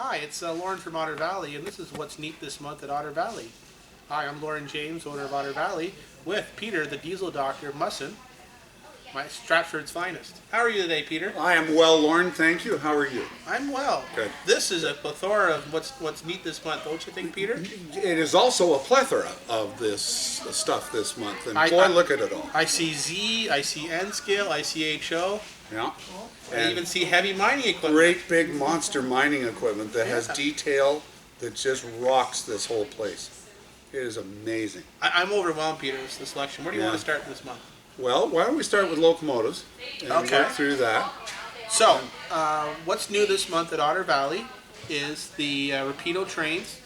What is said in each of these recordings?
Hi, it's Lorne from Otter Valley, and this is what's neat this month at Otter Valley. Hi, I'm Lorne James, owner of Otter Valley, with Peter, the diesel doctor, Musson, my Stratford's finest. How are you today, Peter? I am well, Lorne, thank you. How are you? I'm well. Good. This is a plethora of what's neat this month, don't you think, Peter? It is also a plethora of this stuff this month, and look at it all. I see Z, I see N scale, I see HO. Yeah. I even see heavy mining equipment. Great big monster mining equipment that has detail that just rocks this whole place. It is amazing. I'm overwhelmed, Peter, with the selection. Where do you want to start this month? Well, why don't we start with locomotives and work through that. So, what's new this month at Otter Valley is the Rapido Trains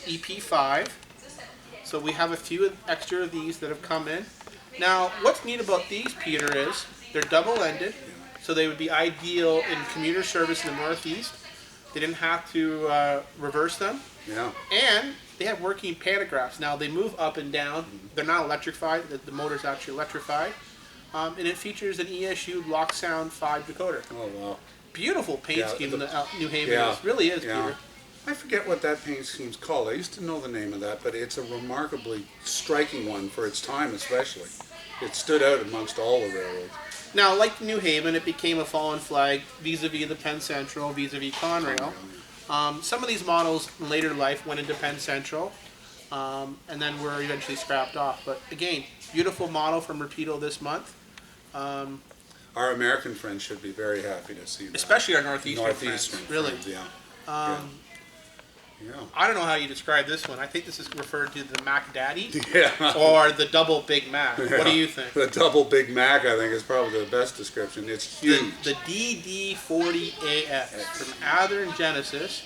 EP5. So we have a few extra of these that have come in. Now, what's neat about these, Peter, is they're double-ended, so they would be ideal in commuter service in the Northeast. They didn't have to reverse them. Yeah. And they have working pantographs. Now, they move up and down. They're not electrified. The motor's actually electrified. And it features an ESU Lock Sound 5 decoder. Oh, wow. Beautiful paint scheme in the New Haven. Yeah, It really is, Peter. I forget what that paint scheme's called. I used to know the name of that, but it's a remarkably striking one for its time especially. It stood out amongst all the railroads. Now, like New Haven, it became a fallen flag vis-a-vis the Penn Central, vis-a-vis Conrail. Some of these models in later life went into Penn Central and then were eventually scrapped off. But again, beautiful model from Rapido this month. Our American friends should be very happy to see that. Especially our Northeastern friends, really. Friends, yeah. I don't know how you describe this one. I think this is referred to the Mac Daddy Yeah. or the Double Big Mac. Yeah. What do you think? The Double Big Mac, I think, is probably the best description. It's huge. The DD40AX from Athearn Genesis.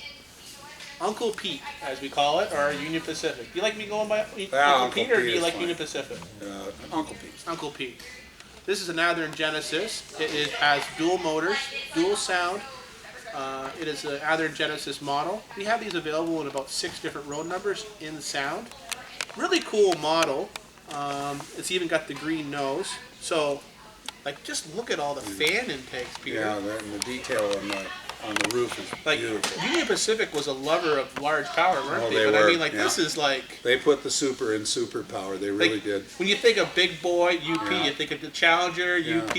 Uncle Pete, as we call it, or Union Pacific. Do you like me going by Uncle Pete, or do you like fine. Union Pacific? Uncle Pete. Uncle Pete. This is an Athearn Genesis. It has dual motors, dual sound. It is an Athearn Genesis model. We have these available in about 6 different road numbers in the sound. Really cool model. It's even got the green nose. So, like, just look at all the fan intakes, Peter. Yeah, and the detail on the roof is beautiful. Union Pacific was a lover of large power, weren't they? They But were, I mean, like, this is like... They put the super in super power. They really did. When you think of big boy UP, you think of the Challenger UP.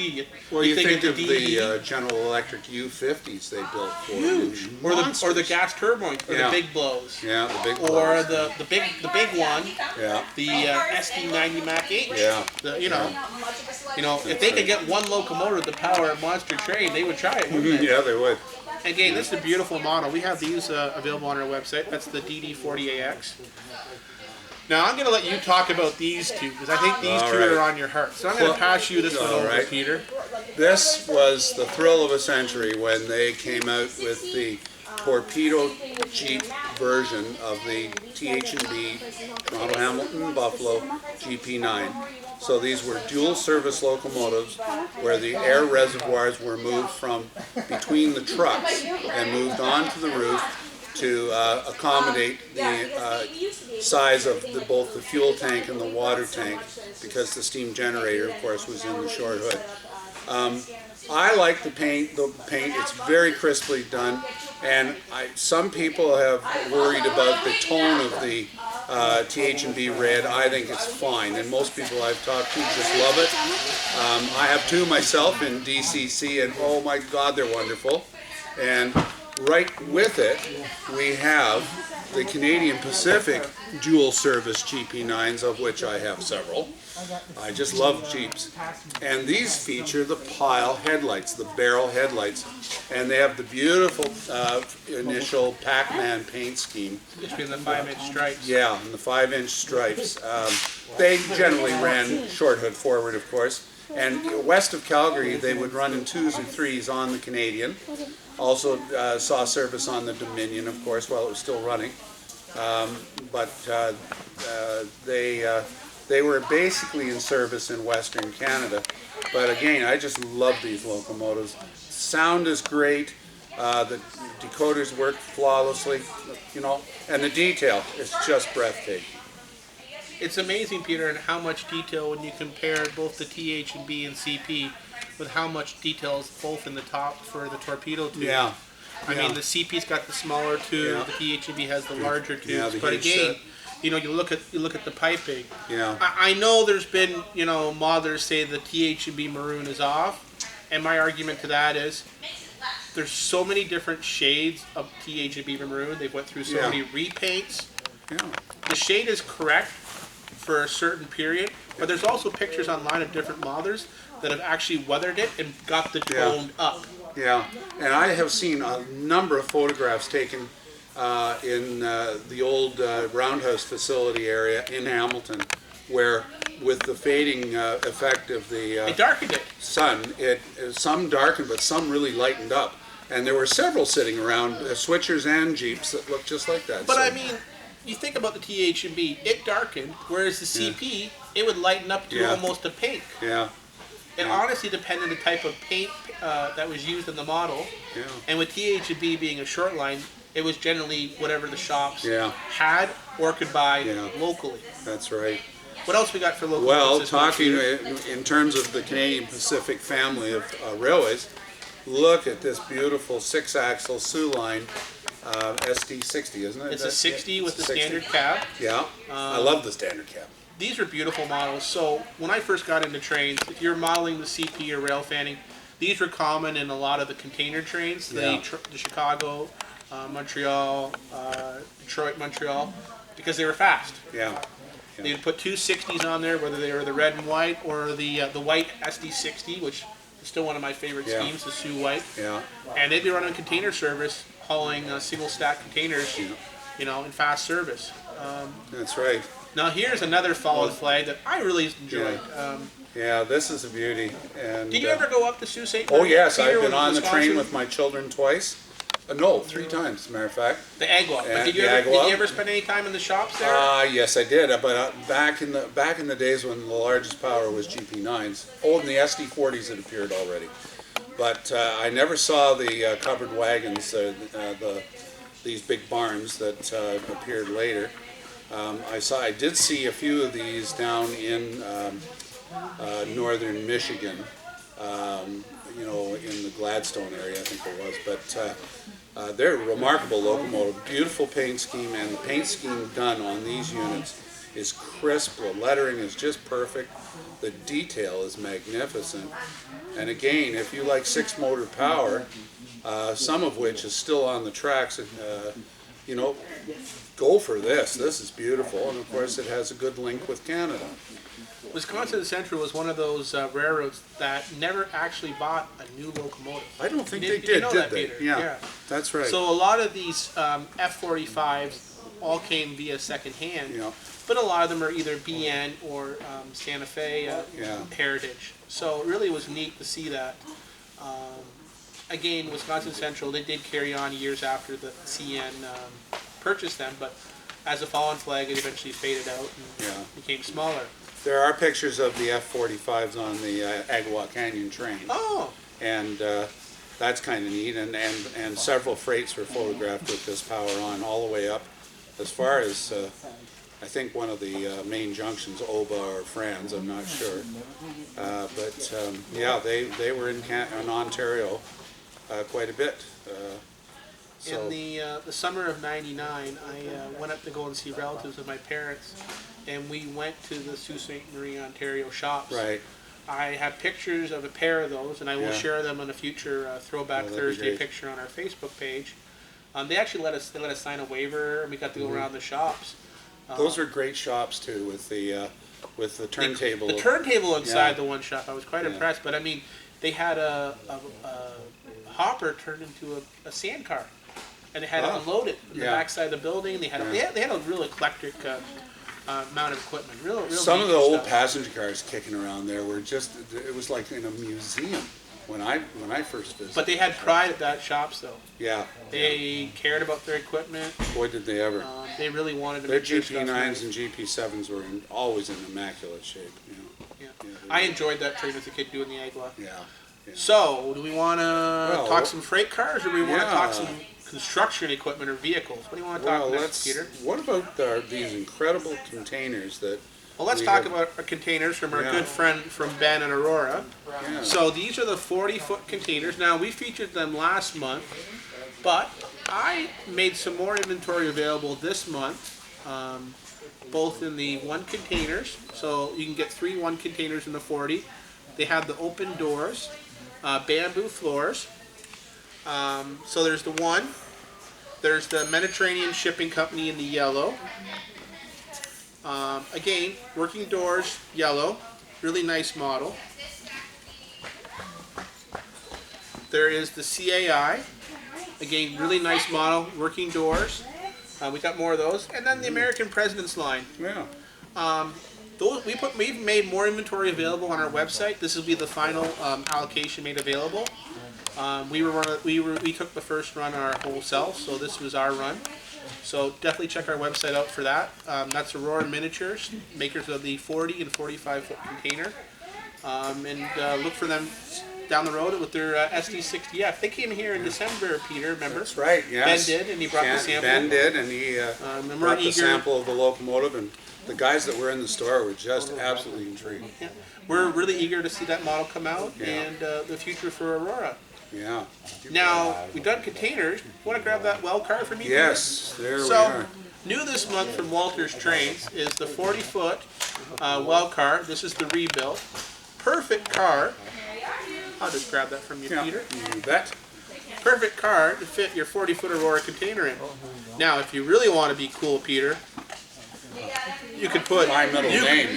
Well, you think of the the General Electric U50s they built for huge, or the gas turbine, or the big blows. Yeah, the big blows. blows. Or the big one. Yeah. The SD90 Mac H. Yeah. If they could get one locomotive to power a monster train, they would try it, wouldn't they? Yeah, they would. Again, this is a beautiful model. We have these available on our website. That's the DD40AX. Now, I'm going to let you talk about these two, because I think these two are on your heart. So I'm going to pass you this one over, Peter. This was the thrill of a century when they came out with the torpedo Jeep version of the TH&B Toronto Hamilton Buffalo GP9. So these were dual service locomotives where the air reservoirs were moved from between the trucks and moved onto the roof to accommodate the size of both the fuel tank and the water tank, because the steam generator, of course, was in the short hood. I like the paint. It's very crisply done, and some people have worried about the tone of the TH&B red. I think it's fine, and most people I've talked to just love it. I have two myself in DCC, and oh my God, they're wonderful. And right with it, we have the Canadian Pacific dual service GP9s, of which I have several. I just love Jeeps. And these feature the pile headlights, the barrel headlights. And they have the beautiful initial Pac-Man paint scheme. Between the 5-inch stripes. Yeah, and the 5-inch stripes. They generally ran short hood forward, of course. And west of Calgary, they would run in 2s and 3s on the Canadian. Also saw service on the Dominion, of course, while it was still running. They were basically in service in Western Canada. But again, I just love these locomotives. Sound is great. The decoders work flawlessly, and the detail is just breathtaking. It's amazing, Peter, and how much detail when you compare both the TH&B and CP with how much detail is both in the top for the torpedo tube. Yeah. I mean, the CP's got the smaller tube, the DHB has the larger tubes, but again, you look at the piping. Yeah. I know there's been modders say the THB maroon is off, and my argument to that is there's so many different shades of THB maroon. They've went through so many repaints. Yeah. The shade is correct for a certain period, but there's also pictures online of different modders that have actually weathered it and got the tone up. Yeah, and I have seen a number of photographs taken in the old Roundhouse facility area in Hamilton, where with the fading effect of the It darkened it. sun, some darkened, but some really lightened up. And there were several sitting around, switchers and Jeeps that looked just like that. But I mean, you think about the THB, it darkened, whereas the CP, it would lighten up to almost a pink. Yeah. It honestly depended on the type of paint that was used in the model. Yeah. And with THB being a short line, it was generally whatever the shops had or could buy locally. That's right. What else we got for local? Well, talking in terms of the Canadian Pacific family of railways, look at this beautiful 6-axle Sioux line ST60, isn't it? It's a 60 with the standard cab. Yeah, I love the standard cab. These are beautiful models. So when I first got into trains, if you're modeling the CP or rail fanning, these were common in a lot of the container trains, the Chicago, Montreal, Detroit, Montreal, because they were fast. Yeah. They'd put two 60s on there, whether they were the red and white or the white SD60, which is still one of my favorite schemes, the Sioux White. Yeah. And they'd be running container service, hauling single stack containers, in fast service. That's right. Now here's another fallen flag that I really enjoyed. Yeah, this is a beauty. And did you ever go up to Sault Ste. Oh yes, Marie, I've been on the Wisconsin? train with my children twice. No, 3 times, as a matter of fact. The Agua. But did you ever spend any time in the shops there? Yes, I did. But back in the days when the largest power was GP9s. Oh, and the SD40s had appeared already. But I never saw the covered wagons, these big barns that appeared later. I did see a few of these down in northern Michigan, in the Gladstone area, I think it was. But they're a remarkable locomotive, beautiful paint scheme, and the paint scheme done on these units is crisp. The lettering is just perfect. The detail is magnificent. And again, if you like 6-motor power, some of which is still on the tracks, go for this. This is beautiful, and of course it has a good link with Canada. Wisconsin Central was one of those railroads that never actually bought a new locomotive. I don't think they you did, know did that, they? Peter? Yeah, that's right. So a lot of these F45s all came via secondhand, but a lot of them are either BN or Santa Fe heritage. So it really was neat to see that. Again, Wisconsin Central, they did carry on years after the CN purchased them, but as a fallen flag, it eventually faded out and became smaller. There are pictures of the F45s on the Agua Canyon train. Oh! And that's kind of neat, and several freights were photographed with this power on all the way up as far as I think one of the main junctions, Oba or Franz, I'm not sure. They were in Ontario quite a bit. In the summer of '99, I went up to go and see relatives with my parents, and we went to the Sault Ste. Marie, Ontario shops. Right. I have pictures of a pair of those, and I will share them on a future Throwback Thursday picture on our Facebook page. They actually let us sign a waiver, and we got to go around the shops. Those were great shops too, with the turntable. The turntable inside the one shop, I was quite impressed. But I mean, they had a hopper turned into a sand car, and they had to unload it in the backside of the building. They had a real eclectic amount of equipment. Real Some of the old stuff. passenger cars kicking around there were it was like in a museum when I first visited. But they had pride at that shops, though. Yeah. They cared about their equipment. Boy, did they ever. They really wanted to Their make sure stuff GP9s nice. and GP7s were always in immaculate shape. I enjoyed that train as a kid doing the Agua. Yeah. So, do we want to talk some freight cars, or do we want to talk some construction equipment or vehicles? What do you want to talk next, Peter? What about these incredible containers that... Well, let's talk about our containers from our good friend from Ben and Aurora. Yeah. So these are the 40-foot containers. Now, we featured them last month, But I made some more inventory available this month, both in the 1 containers. So you can get 3 1 containers in the 40. They have the open doors, bamboo floors. So there's the 1. There's the Mediterranean Shipping Company in the yellow. Again, working doors, yellow. Really nice model. There is the CAI. Again, really nice model, working doors. We got more of those. And then the American President's line. Yeah. We've made more inventory available on our website. This will be the final allocation made available. We took the first run our whole self, so this was our run. So definitely check our website out for that. That's Aurora Miniatures, makers of the 40 and 45 foot container. And look for them down the road with their SD60F. They came here in December, Peter, remember? That's right, yes. Ben did, and he brought the sample. Ben did, and he brought the sample of the locomotive, and the guys that were in the store were just absolutely intrigued. Yeah. We're really eager to see that model come out, and the future for Aurora. Yeah. Now, we've done containers. You want to grab that well card for me? Yes, Peter? there we are. New this month from Walthers Trains is the 40 foot well car. This is the rebuild. Perfect car. I'll just grab that from you, Peter. You bet. Perfect car to fit your 40 foot Aurora container in. Now, if you really want to be cool, Peter, you could put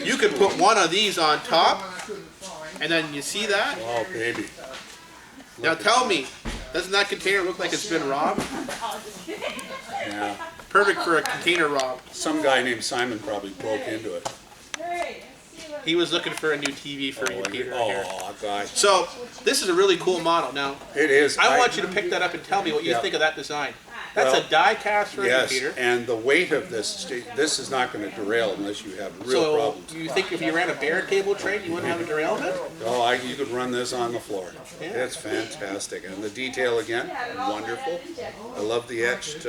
you could put one of these on top, and then you see that? Oh, baby. Now tell me, doesn't that container look like it's been robbed? Yeah. Perfect for a container rob. Some guy named Simon probably broke into it. He was looking for a new TV for you, Peter. Oh, guy. So, this is a really cool model. Now, it is. I want you to pick that up and tell me what you think of that design. That's a die-cast version, Peter. Yes, and the weight of this is not going to derail unless you have real problems. So, you think if you ran a bare table train, you wouldn't have a derailment? Oh, you could run this on the floor. Yeah. It's fantastic. And the detail, again, wonderful. I love the etched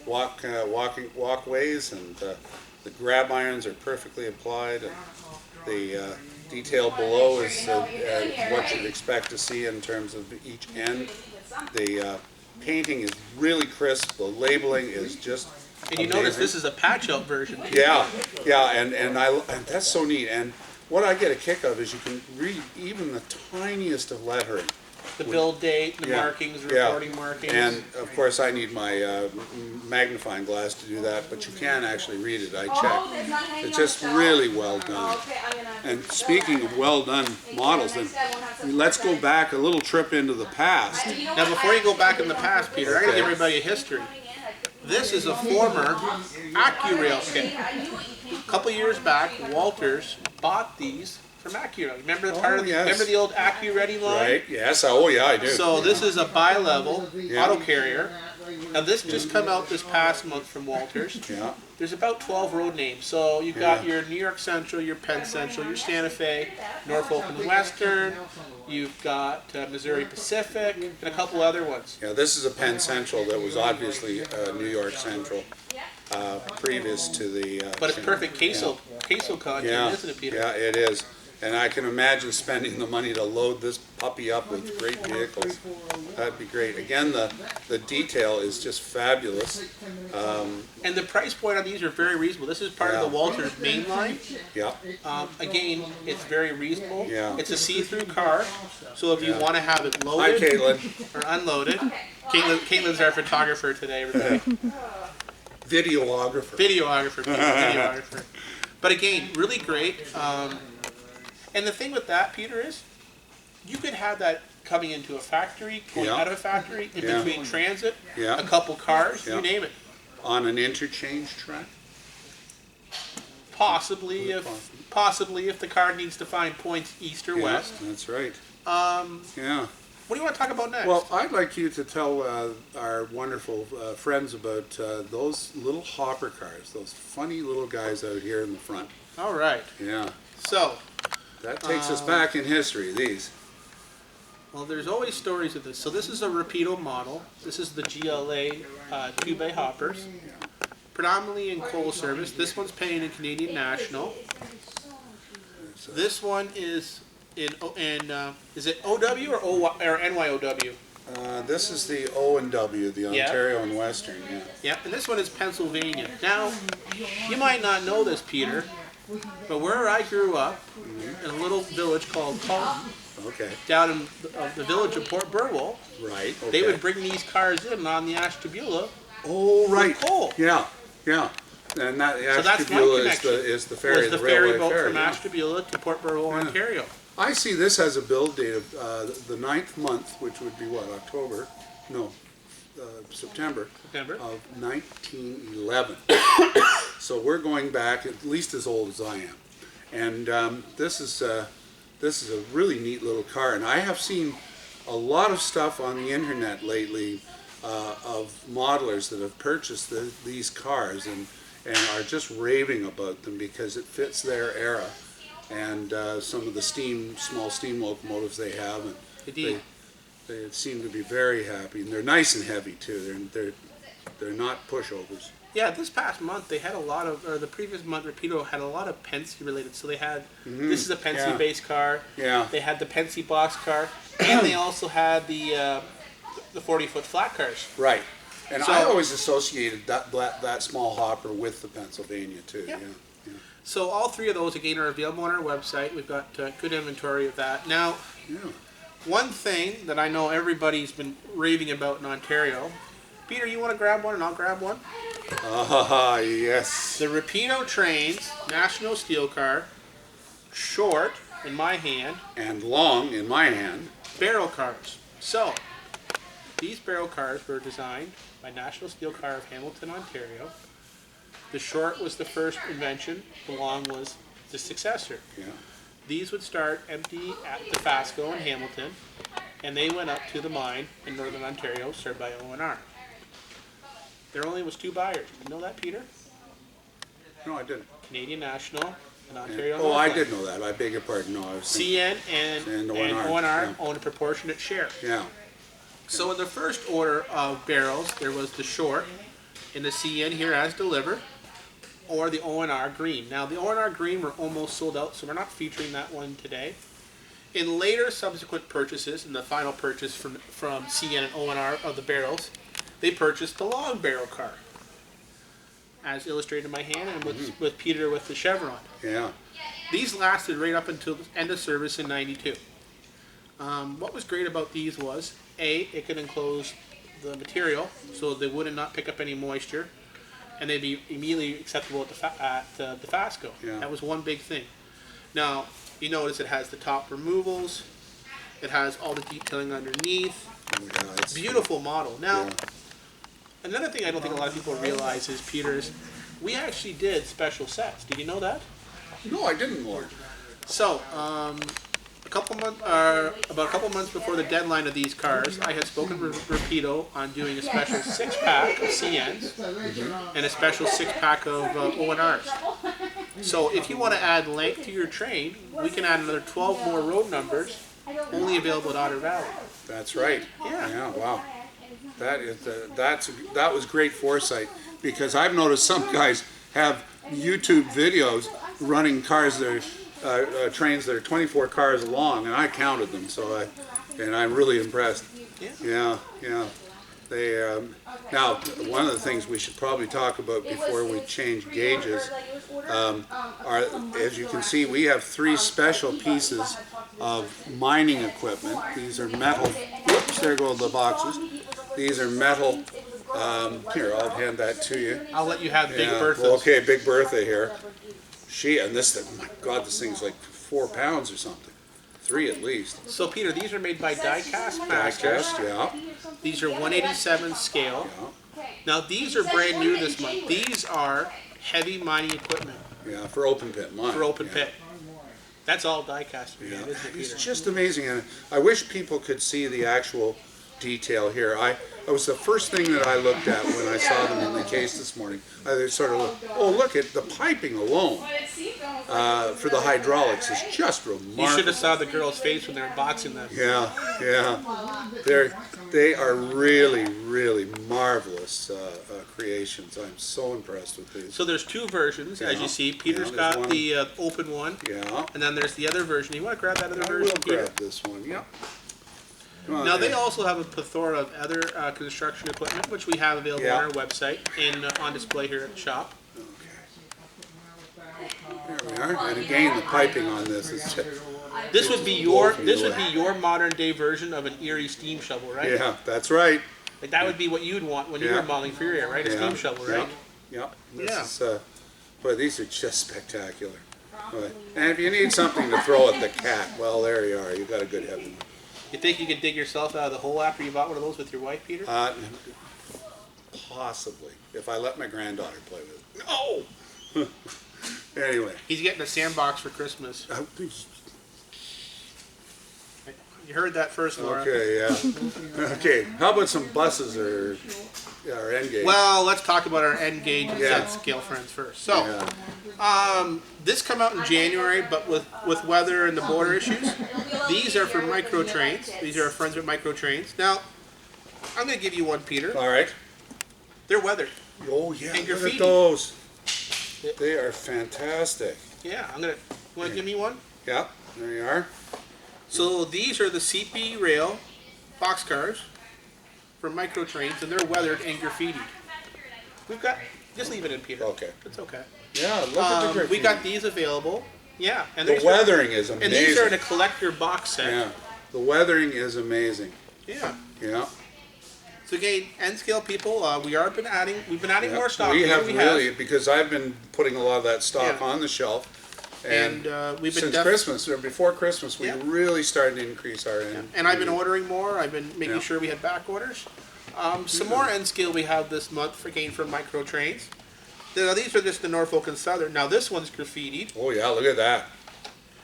walkways, and the grab irons are perfectly applied. And the detail below is what you'd expect to see in terms of each end. The painting is really crisp. The labeling is just and you notice this is a patch-out version. Yeah, and that's so neat. And what I get a kick of is you can read even the tiniest of lettering. The build date, the markings, reporting markings. And of course I need my magnifying glass to do that, but you can actually read it. I checked. It's just really well done. And speaking of well done models, then let's go back a little trip into the past. Now before you go back in the past, Peter, I'm going to give everybody a history. This is a former AccuRail kit. A couple years back, Walthers bought these from AccuRail. Remember remember the old AccuReady line? Right. Yes. Oh, yeah, I do. So this is a bi-level auto carrier. Now this just come out this past month from Walthers. Yeah. There's about 12 road names. So you've got your New York Central, your Penn Central, your Santa Fe, Norfolk and Western. You've got Missouri Pacific and a couple other ones. Yeah, this is a Penn Central that was obviously New York Central previous to the. But it's perfect queso content, isn't it, Peter? Yeah, it is. And I can imagine spending the money to load this puppy up with great vehicles. That'd be great. Again, the detail is just fabulous. And the price point on these are very reasonable. This is part of the Walthers main line. Yeah. Again, it's very reasonable. Yeah. It's a see-through car, so if you want to have it loaded Hi, Caitlin. or unloaded. Caitlin's our photographer today, everybody. Videographer. Videographer. But again, really great. And the thing with that, Peter, is you could have that coming into a factory, going out of a factory, in between transit, a couple cars, you name it. On an interchange track? Possibly if the car needs to find points east or west. That's right. What do you want to talk about next? Well, I'd like you to tell our wonderful friends about those little hopper cars, those funny little guys out here in the front. All right. Yeah. So. That takes us back in history, these. Well, there's always stories of this. So this is a Rapido model. This is the GLA 2-bay hoppers. Predominantly in coal service. This one's painted in Canadian National. This one is in is it OW or NYOW? This is the O and W, the Yeah. Ontario and Western. Yeah. Yep, and this one is Pennsylvania. Now, you might not know this, Peter, but where I grew up, in a little village called Colton, Okay. down in the village of Port Burwell, Right. Okay. they would bring these cars in on the Ashtabula. Oh, right. coal. Yeah. Yeah. And that So that's my Ashtabula connection. is the ferry, Was the railway ferry boat ferry. from Yeah. Ashtabula to Port Burwell, Ontario. I see this has a build date of the 9th month, which would be what, October? No, September September. of 1911. So we're going back at least as old as I am. And this is a really neat little car. And I have seen a lot of stuff on the internet lately of modelers that have purchased these cars and are just raving about them because it fits their era. And some of the small steam locomotives they have, and Indeed. they seem to be very happy, and they're nice and heavy too. They're not pushovers. Yeah, this past month they had a lot of, or the previous month, Rapido had a lot of Penske related. So they had, this is a Penske based car. Yeah. They had the Penske box car, and they also had the 40-foot flat cars. Right. And So- I always associated that small hopper with the Pennsylvania too. Yep. Yeah. So all three of those again are available on our website. We've got good inventory of that. Now, Yeah. one thing that I know everybody's been raving about in Ontario. Peter, you want to grab one and I'll grab one? Ah, yes. The Rapido Trains National Steel Car, short in my hand, And long in my hand. barrel cars. So, these barrel cars were designed by National Steel Car of Hamilton, Ontario. The short was the first invention, the long was the successor. Yeah. These would start empty at the Fasco in Hamilton, and they went up to the mine in northern Ontario, served by O&R. There only was two buyers. Did you know that, Peter? No, I didn't. Canadian National and Ontario. Oh, I Northwest. did know that. I beg your pardon. No, I was thinking, CN and And O&R, O&R, yeah. own a proportionate share. yeah. So in the first order of barrels, there was the short in the CN here as delivered, or the O&R green. Now the O&R green were almost sold out, so we're not featuring that one today. In later subsequent purchases, in the final purchase from CN and O&R of the barrels, they purchased the long barrel car, as illustrated in my hand, and with Peter with the chevron. Yeah. These lasted right up until the end of service in '92. What was great about these was, A, it could enclose the material so they would not pick up any moisture, and they'd be immediately acceptable at the Fasco. Yeah. That was one big thing. Now, you notice it has the top removals, it has all the detailing underneath. Oh, yeah, it's Beautiful model. Now, Yeah. another thing I don't think a lot of people realize is, Peter's, we actually did special sets. Did you know that? No, I didn't, Lord. So, about a couple months before the deadline of these cars, I had spoken with Rapido on doing a special 6-pack of CNs and a special 6-pack of O&Rs. So if you want to add length to your train, we can add another 12 more road numbers, only available at Otter Valley. That's right. Yeah. Yeah. Wow. That was great foresight, because I've noticed some guys have YouTube videos running cars that are trains that are 24 cars long, and I counted them, and I'm really impressed. Yeah. Yeah. They now, one of the things we should probably talk about before we change gauges are, as you can see, we have 3 special pieces of mining equipment. These are metal. Whoops, there go the boxes. These are metal. Here, I'll hand that to you. I'll let you have Big Yeah, Bertha's. well, okay, Big Bertha here. My God, this thing's like 4 pounds or something. 3 at least. So Peter, these are made by Diecast Masters. Diecast, yeah. These are 187 scale. Now these are brand new this month. These are heavy mining equipment Yeah, for open pit mine. for open yeah. pit. That's all die-cast made, Yeah, isn't it, it's Peter? just amazing, and I wish people could see the actual detail here. It was the first thing that I looked at when I saw them in the case this morning. I sort of looked, oh, look at the piping alone for the hydraulics is just remarkable. You should have saw the girl's face when they were unboxing them. Yeah. They are really, really marvelous creations. I'm so impressed with these. So there's 2 versions, as Yeah. you see. Peter's Yeah, there's got one. the open one, Yeah. and then there's the other version. You want to grab that other I version, will Peter? grab this one. Yeah. Well, Now they yeah. also have a plethora of other construction equipment, which we have available Yeah. on our website and on display here at the shop. There we are. And again, the piping on this is just, This would be your modern day version of an Erie steam shovel, right? yeah, that's right. Like that would be what you'd want when you Yeah. were modeling for your area, right? A Yeah. steam shovel, right? Yeah. This Yeah. is, boy, these are just spectacular. Boy. And if you need something to throw at the cat, well, there you are. You got a good heaven. You think you could dig yourself out of the hole after you bought one of those with your wife, Peter? Possibly, if I let my granddaughter play with it. No. Anyway. He's getting a sandbox for Christmas. You heard that first, Laura. Okay, yeah. Okay, how about some buses or N-gauge? Well, let's talk about our N-gauge and Yeah. Z-scale friends first. So, Yeah. this come out in January, but with weather and the border issues, these are for micro trains. These are our friends with micro trains. Now, I'm going to give you one, Peter. All right. They're weathered. Oh, yeah, And look graffiti. at those. They are fantastic. Yeah, I'm going to... You want to give me one? Yeah, there you are. So these are the CP rail boxcars for micro trains, and they're weathered and graffitied. We've got... Just leave it in, Peter. Okay. It's okay. Yeah, look at the graffiti. We got these available. Yeah. And The these weathering is and these are in amazing. a collector box set. Yeah, the weathering is amazing. Yeah. Yeah. So again, N-scale people, we've been adding more stock. We here. have really, because I've been putting a lot of that stock Yeah. on the shelf. And we've been since Christmas, or before Christmas, we Yeah. really started to increase our end. And I've been ordering more. I've been making Yeah. sure we had back orders. Some more N-scale we have this month for micro trains. Now these are just the Norfolk and Southern. Now this one's graffitied. Oh yeah, look at that.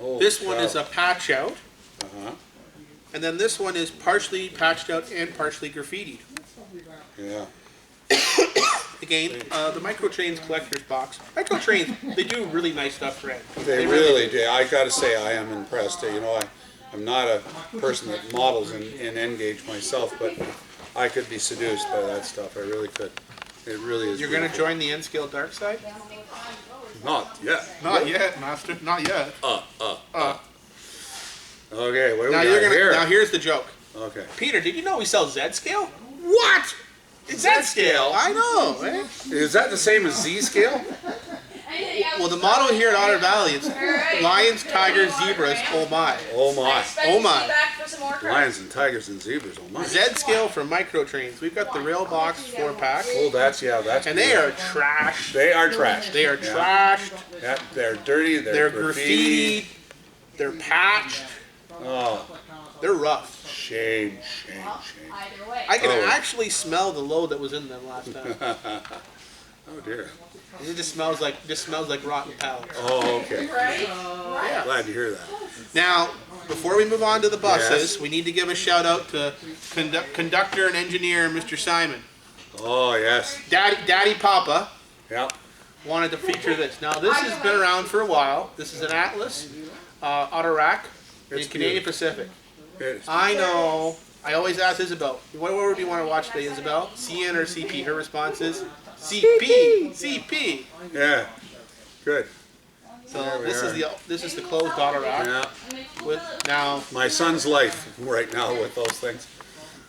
Oh, This one is a patch out. Uh-huh. And then this one is partially patched out and partially graffitied. Yeah. Again, the micro trains collector's box. Micro trains, they do really nice stuff for Ed. They really do. I got to say, I am impressed. You know, I'm not a person that models in N-gauge myself, but I could be seduced by that stuff. I really could. It really is. You're going to beautiful. join the N-scale dark side? Not yet. Not yet, master. Not yet. Okay, what do Now we you're got gonna. here? Now here's the joke. Okay. Peter, did you know we sell Z-scale? What? Z-scale. I know. Eh? Is that the same as Z-scale? Well, the model here at Otter Valley is lions, tigers, zebras. Oh my. Oh my. Oh my. Lions and tigers and zebras. Oh my. Z-scale for micro trains. We've got the rail box 4-pack, Oh, that's and they are trashed. They are trashed. They are Yeah. trashed. Yeah, they're dirty. They're graffiti. graffitied. They're patched. Oh, They're rough. shame. I can Oh. actually smell the load that was in them last time. Oh dear. It just smells like rotten pallets. Oh, okay. Yeah. Glad to hear that. Now, before we move on to the buses, Yes. we need to give a shout out to conductor and engineer Mr. Simon. Oh yes. Daddy Papa Yeah. wanted to feature this. Now, this has been around for a while. This is an Atlas Autorac in It's Canadian beautiful. Pacific. It- I know. I always ask Isabel, what word do you want to watch today, Isabel? CN or CP? Her response is CP. CP. Yeah. Good. So There we are. this is the closed Autorac. Yeah. With now My son's life right now with those things.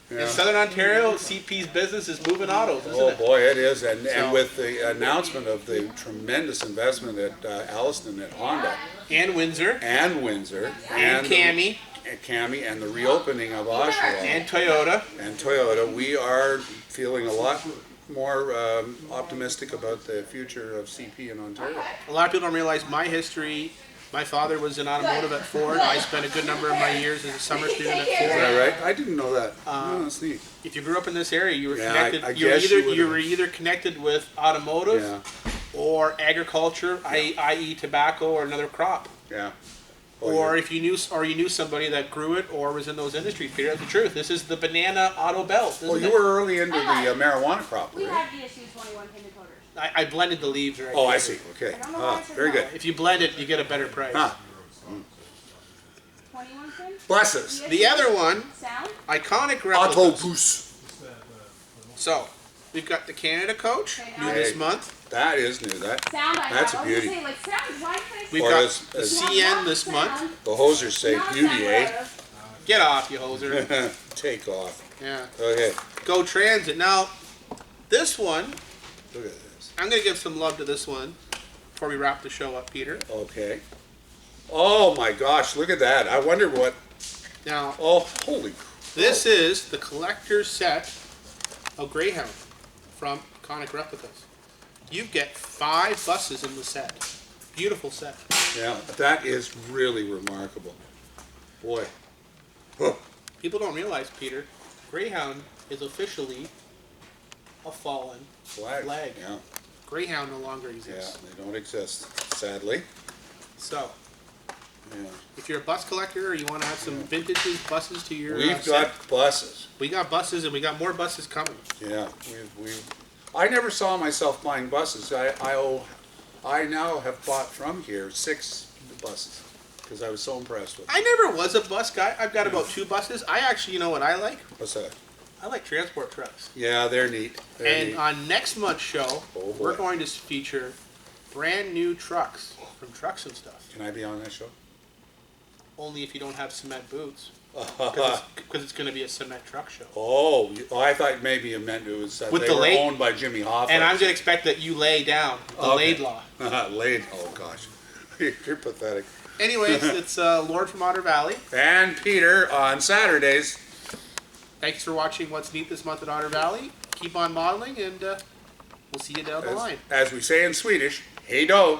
in Yeah. Southern Ontario, CP's business is moving autos, isn't Oh it? boy, it is, and So- with the announcement of the tremendous investment at Alliston at Honda And Windsor and Windsor and Cami Cami and the reopening of Oshawa and Toyota. and Toyota, we are feeling a lot more optimistic about the future of CP in Ontario. A lot of people don't realize my history. My father was in automotive at Ford. I spent a good number of my years as a summer student at Is Ford. that right? I didn't know that. Oh, that's neat. If you grew up in this area, you were Yeah, connected. I you were guess you either would've- you were either connected with automotive Yeah, or agriculture, i.e., tobacco or another crop. yeah. Oh, Or yeah. if you knew somebody that grew it or was in those industries. Peter, that's the truth. This is the banana auto belt. Oh, Isn't you it? were early into the marijuana crop, We right? have DSU 21 painted toters. I blended the leaves right. Oh, I here. see. Okay. I don't know why Ah, it says very no. good. If you blend it, you get a better price. Huh. 21 pin? Bless us. The other one, Sound? iconic replicas. Autobus. So, we've got the Canada Coach, new this Hey. month. That is new. That Sound I That's have. a I was beauty. gonna say, like, sound, why can't I We've Or got as- the as- CN this month. the hosers say, beauty, eh? Get off, you hoser. Take off. Yeah. Okay. Go Transit. Now, this one, Look at this. I'm going to give some love to this one before we wrap the show up, Peter. Okay. Oh my gosh, look at that. I wonder what. Now, Oh, holy crap. this is the collector's set of Greyhound from Iconic Replicas. You get 5 buses in the set. Beautiful set. Yeah, that is really remarkable. Boy. Huh. People don't realize, Peter, Greyhound is officially a fallen flag. Yeah. Greyhound no longer Yeah, exists. they don't exist, sadly. So, Yeah. if you're a bus collector or you want to add some vintage buses to your We've set, got buses. we got buses and we got more buses coming. Yeah, I never saw myself buying buses. I now have bought from here 6 buses because I was so impressed with them. I never was a bus guy. I've got about 2 buses. I actually, you know what I like? What's that? I like transport trucks. Yeah, they're neat. They're And neat. on next month's show, Oh, boy. we're going to feature brand new trucks from Trucks and Stuff. Can I be on that show? Only if you don't have cement boots. Because it's going to be a cement truck show. Oh, I thought maybe you meant it was that With they the were late- owned by Jimmy Hoffa. And I'm going to expect that you lay down the Okay. laid law. Laid. Oh gosh, you're pathetic. Anyways, it's Lorne from Otter Valley. And Peter on Saturdays. Thanks for watching What's Neat this month at Otter Valley. Keep on modeling, and we'll see you down the line. As we say in Swedish, hej då.